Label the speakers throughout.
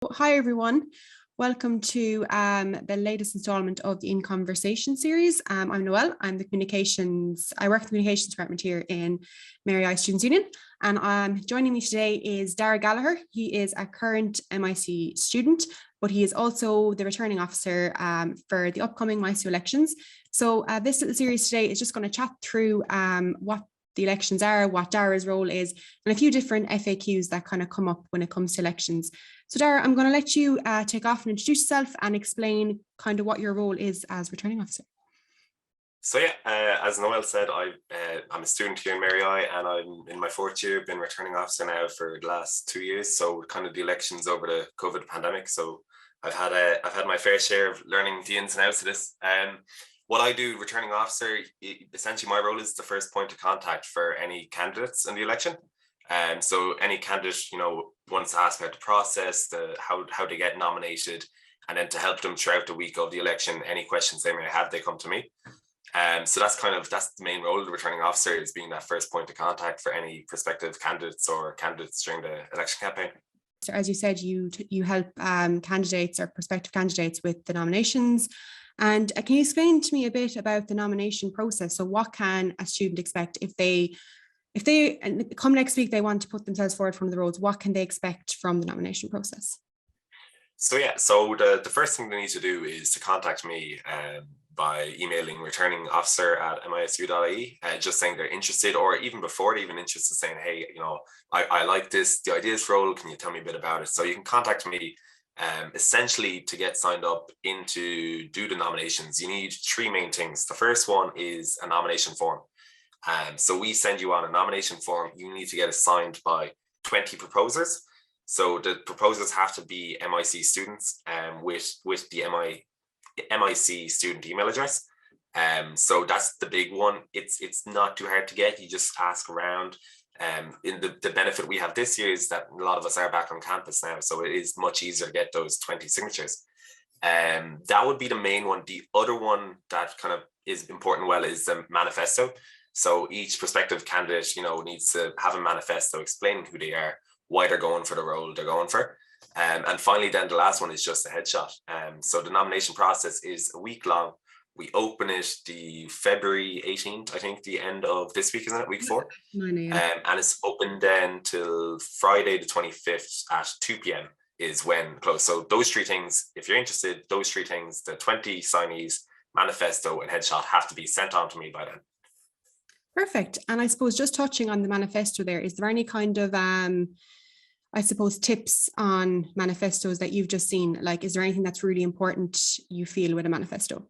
Speaker 1: Hi everyone, welcome to the latest installment of the In Conversation series. I'm Noelle, I work in the communications department here in MISU Students Union, and joining me today is Daragh Gallagher. He is a current MIC student, but he is also the returning officer for the upcoming MISU Elections. So this little series today is just going to chat through what the elections are, what Dara's role is, and a few different FAQs that kind of come up when it comes to elections. So Daragh, I'm going to let you take off and introduce yourself and explain kind of what your role is as returning officer.
Speaker 2: So as Noelle said, I'm a student here in MISU and I'm in my fourth year, been returning officer now for the last 2 years. So kind of the elections over the COVID pandemic. So I've had my fair share of learning the ins and outs of this. What I do, returning officer, essentially my role is the first point of contact for any candidates in the election. So any candidate, wants to ask about the process, how they get nominated, and then to help them throughout the week of the election, any questions they may have, they come to me. So that's the main role of the returning officer, is being that first point of contact for any prospective candidates or candidates during the election campaign.
Speaker 1: So as you said, you help candidates or prospective candidates with the nominations. And can you explain to me a bit about the nomination process? So what can a student expect if they come next week, they want to put themselves forward for one of the roles? What can they expect from the nomination process?
Speaker 2: So the first thing they need to do is to contact me by emailing returning_officer@misu.ie, just saying they're interested, or even before they're even interested, saying, hey, I like the idea of this role, can you tell me a bit about it? So you can contact me essentially to get signed up to do the nominations. You need three main things. The first one is a nomination form. So we send you on a nomination form. You need to get it signed by 20 proposers. So the proposers have to be MIC students with the MIC student email address. So that's the big one. It's not too hard to get. You just ask around. In the benefit we have this year is that a lot of us are back on campus now, so it is much easier to get those 20 signatures. That would be the main one. The other one that kind of is important is the manifesto. So each prospective candidate, needs to have a manifesto explaining who they are, why they're going for the role they're going for. And finally, then the last one is just a headshot. So the nomination process is a week long. We open it the February 18th, I think, the end of this week, isn't it? Week 4. And it's open then till Friday the 25th at 2 p.m. is when close. So those three things, if you're interested, those three things, the 20 signees, manifesto and headshot, have to be sent on to me by then.
Speaker 1: Perfect. And I suppose just touching on the manifesto there, is there any kind of tips on manifestos that you've just seen? Like, is there anything that's really important you feel with a manifesto?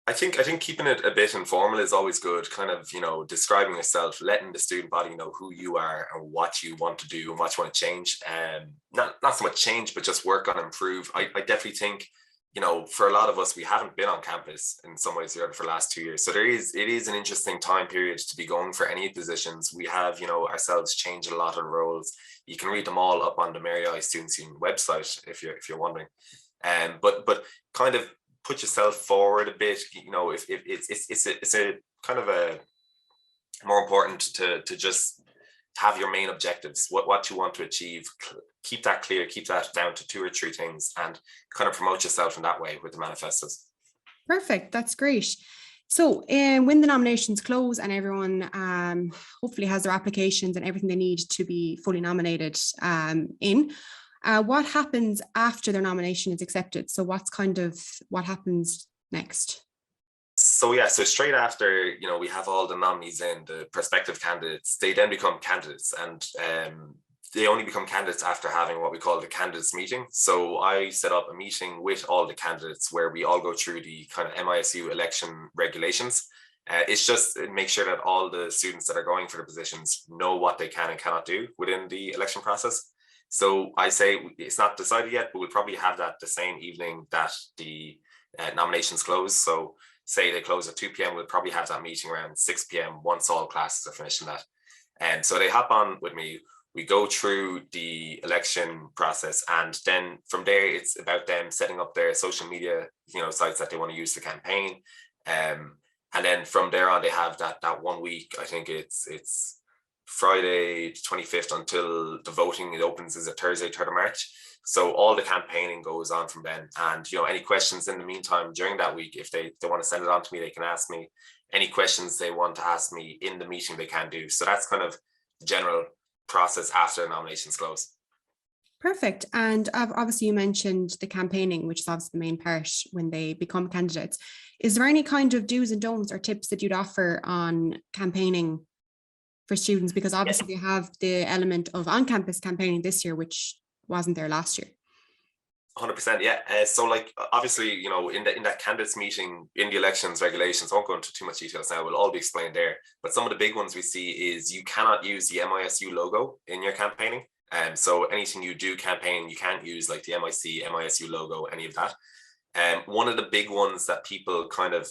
Speaker 2: I think keeping it a bit informal is always good. Kind of, describing yourself, letting the student body know who you are and what you want to do and what you want to change. Not so much change, but just work on improve. I definitely think, for a lot of us, we haven't been on campus in some ways or other for the last 2 years. So it is an interesting time period to be going for any positions. We have, ourselves changed a lot of roles. You can read them all up on the MISU Students Union website if you're wondering. But kind of put yourself forward a bit. If it's a kind of a more important to just have your main objectives, what you want to achieve. Keep that clear, keep that down to 2 or 3 things, and kind of promote yourself in that way with the manifestos. Perfect,
Speaker 1: that's great. So when the nominations close and everyone hopefully has their applications and everything they need to be fully nominated what happens after their nomination is accepted? So what happens next?
Speaker 2: So straight after, we have all the nominees in, the prospective candidates, they then become candidates, and they only become candidates after having what we call the candidates meeting. So I set up a meeting with all the candidates where we all go through the kind of MISU election regulations. It's just make sure that all the students that are going for the positions know what they can and cannot do within the election process. So I say it's not decided yet, but we'll probably have that the same evening that the nominations close. So say they close at 2 p.m, we'll probably have that meeting around 6 p.m. once all classes are finishing that. And so they hop on with me. We go through the election process, and then from there, it's about them setting up their social media, sites that they want to use to campaign. And then from there on, they have that 1 week. I think it's Friday 25th until the voting, it opens is a Thursday 3rd of March. So all the campaigning goes on from then. And any questions in the meantime during that week, if they want to send it on to me, they can ask me. Any questions they want to ask me in the meeting, they can do. So that's kind of the general process after the nominations close.
Speaker 1: Perfect. And obviously you mentioned the campaigning, which is obviously the main part when they become candidates. Is there any kind of do's and don'ts or tips that you'd offer on campaigning for students? Because obviously they have the element of on-campus campaigning this year, which wasn't there last year.
Speaker 2: 100%, yeah. So like, obviously, in that candidates meeting, in the elections regulations, I won't go into too much details now, will all be explained there. But some of the big ones we see is you cannot use the MISU logo in your campaigning. So anything you do campaign, you can't use like the MISU logo, any of that. One of the big ones that people kind of,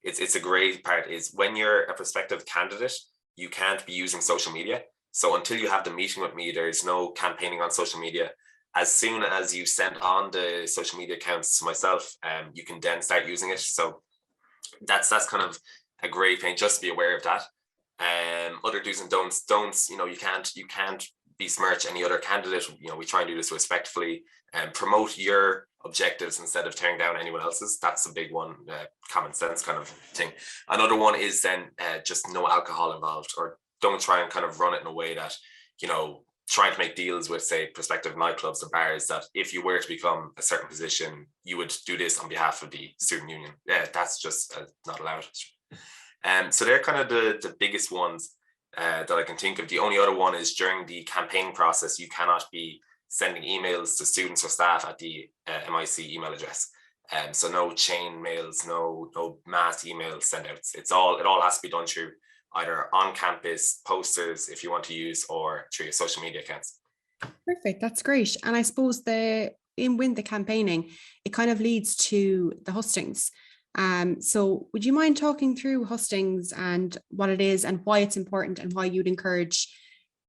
Speaker 2: it's a great part is when you're a prospective candidate, you can't be using social media. So until you have the meeting with me, there's no campaigning on social media. As soon as you send on the social media accounts to myself, you can then start using it. So that's kind of a great thing, just to be aware of that. Other do's and don'ts, you can't besmirch any other candidate. We try and do this respectfully and promote your objectives instead of tearing down anyone else's. That's a big one, common sense kind of thing. Another one is then just no alcohol involved, or don't try and kind of run it in a way that, trying to make deals with, say, prospective nightclubs or bars, that if you were to become a certain position, you would do this on behalf of the student union. Yeah, that's just not allowed. So they're kind of the biggest ones that I can think of. The only other one is during the campaign process, you cannot be sending emails to students or staff at the MIC email address. So no chain mails, no mass email send outs. It all has to be done through either on campus posters, if you want to use, or through your social media accounts.
Speaker 1: Perfect, that's great. And I suppose with the campaigning, it kind of leads to the hustings. So would you mind talking through hustings and what it is and why it's important and why you'd encourage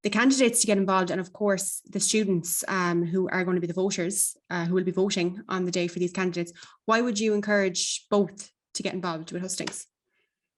Speaker 1: the candidates to get involved, and of course the students who are going to be the voters who will be voting on the day for these candidates? Why would you encourage both to get involved with hustings?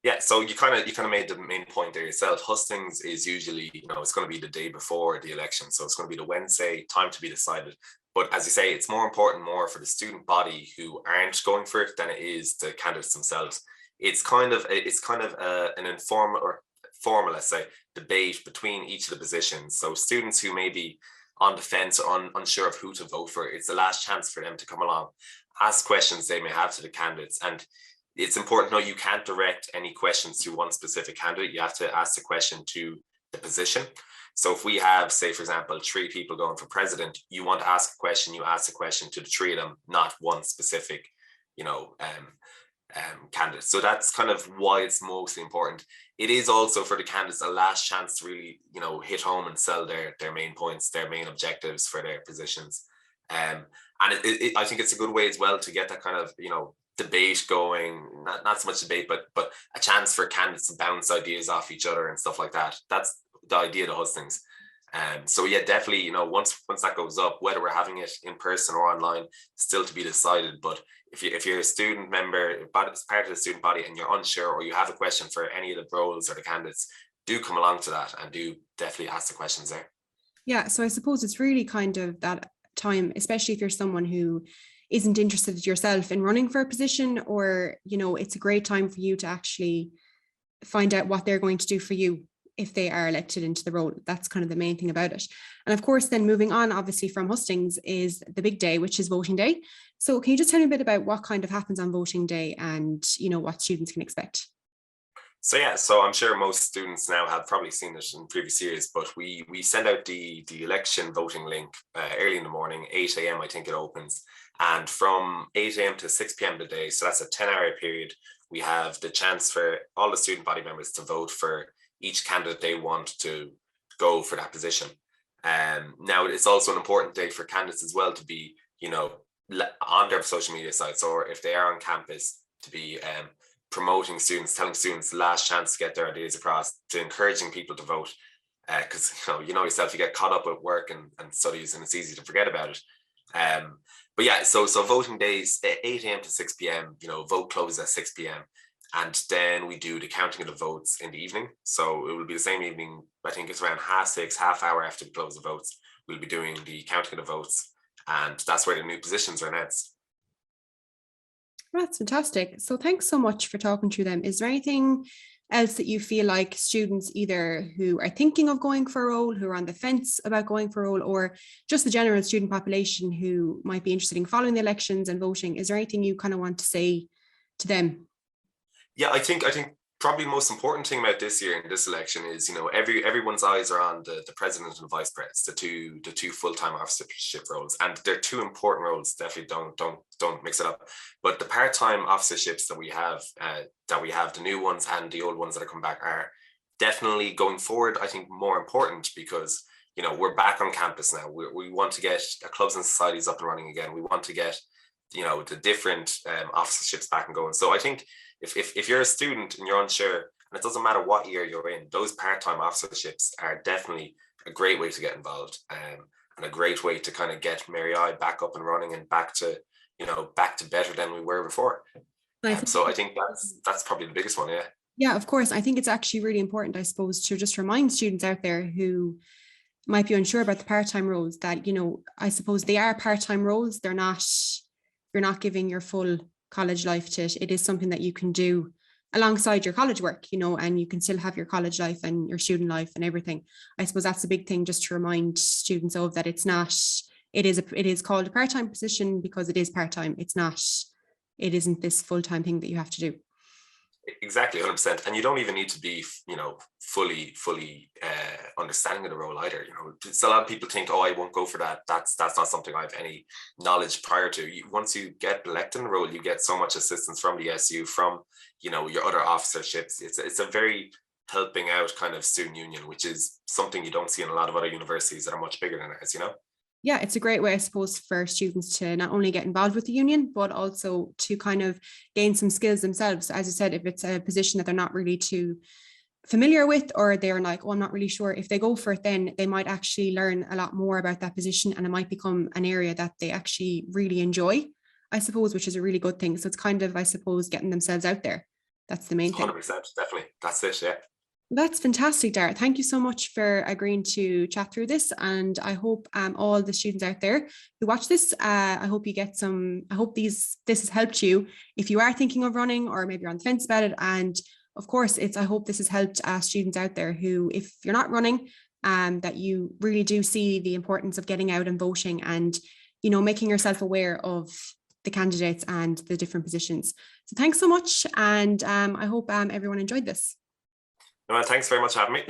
Speaker 2: Yeah, so you kind of made the main point there yourself. Hustings is usually, it's going to be the day before the election. So it's going to be the Wednesday, time to be decided. But as you say, it's more important for the student body who aren't going for it than it is the candidates themselves. It's kind of an informal or formal, let's say, debate between each of the positions. So students who may be on the fence or unsure of who to vote for, it's the last chance for them to come along, ask questions they may have to the candidates. And it's important to know you can't direct any questions to one specific candidate. You have to ask the question to the position. So if we have, say, for example, 3 people going for president, you want to ask a question, you ask the question to the 3 of them, not one specific, candidate. So that's kind of why it's mostly important. It is also for the candidates a last chance to really, hit home and sell their main points, their main objectives for their positions. And I think it's a good way as well to get that kind of, debate going, not so much debate, but a chance for candidates to bounce ideas off each other and stuff like that. That's the idea of the hustings. So yeah, definitely, once that goes up, whether we're having it in person or online, still to be decided. But if you're a student member, as part of the student body, and you're unsure or you have a question for any of the roles or the candidates, do come along to that and do definitely ask the questions there.
Speaker 1: Yeah, so I suppose it's really kind of that time, especially if you're someone who isn't interested yourself in running for a position, or, it's a great time for you to actually find out what they're going to do for you if they are elected into the role. That's kind of the main thing about it. And of course, then moving on, obviously, from hustings is the big day, which is voting day. So can you just tell me a bit about what kind of happens on voting day and, what students can expect?
Speaker 2: So yeah, so I'm sure most students now have probably seen it in previous years, but we send out the election voting link early in the morning, 8 a.m. I think it opens. And from 8 a.m. to 6 p.m. today, so that's a 10-hour period, we have the chance for all the student body members to vote for each candidate they want to go for that position. Now, it's also an important day for candidates as well to be, on their social media sites, or if they are on campus, to be promoting students, telling students the last chance to get their ideas across, to encouraging people to vote. Because yourself, you get caught up with work and studies, and it's easy to forget about it. But yeah, so voting days 8 a.m. to 6 p.m. Vote closes at 6 p.m. And then we do the counting of the votes in the evening. So it will be the same evening, I think it's around 6:30, half hour after we close the votes, we'll be doing the counting of the votes. And that's where the new positions are announced.
Speaker 1: That's fantastic. So thanks so much for talking through them. Is there anything else that you feel like students either who are thinking of going for a role, who are on the fence about going for a role, or just the general student population who might be interested in following the elections and voting, is there anything you kind of want to say to them?
Speaker 2: Yeah, I think probably the most important thing about this year in this election is, everyone's eyes are on the president and vice president, the two full-time officership roles, and they're two important roles. Definitely don't mix it up. But the part-time officerships that we have, the new ones and the old ones that are coming back, are definitely going forward, I think, more important because we're back on campus now. We want to get clubs and societies up and running again. We want to get the different officerships back and going. So I think if you're a student and you're unsure, and it doesn't matter what year you're in, those part-time officerships are definitely a great way to get involved, and a great way to kind of get Mary I back up and running and back to better than we were before. So I think that's probably the biggest one.
Speaker 1: Yeah, of course. I think it's actually really important, I suppose, to just remind students out there who might be unsure about the part-time roles that, I suppose they are part-time roles. You're not giving your full college life to it. It is something that you can do alongside your college work, and you can still have your college life and your student life and everything. I suppose that's a big thing just to remind students of, that it is called a part-time position because it is part-time. It isn't this full-time thing that you have to do.
Speaker 2: Exactly, 100%. And you don't even need to be, fully understanding of the role either. So a lot of people think, oh, I won't go for that. That's not something I have any knowledge prior to. Once you get elected in the role, you get so much assistance from the SU, from, your other officerships. It's a very helping out kind of student union, which is something you don't see in a lot of other universities that are much bigger than ours,
Speaker 1: Yeah, it's a great way, I suppose, for students to not only get involved with the union, but also to kind of gain some skills themselves. As I said, if it's a position that they're not really too familiar with, or they're like, oh, I'm not really sure, if they go for it, then they might actually learn a lot more about that position, and it might become an area that they actually really enjoy, I suppose, which is a really good thing. So it's kind of, I suppose, getting themselves out there. That's the main thing.
Speaker 2: 100%, definitely. That's it, yeah.
Speaker 1: That's fantastic, Daragh. Thank you so much for agreeing to chat through this. And I hope all the students out there who watch this, I hope this has helped you if you are thinking of running, or maybe you're on the fence about it. And of course, I hope this has helped students out there who, if you're not running, that you really do see the importance of getting out and voting, and, making yourself aware of the candidates and the different positions. So thanks so much. And I hope everyone enjoyed this.
Speaker 2: Well, thanks very much for having me.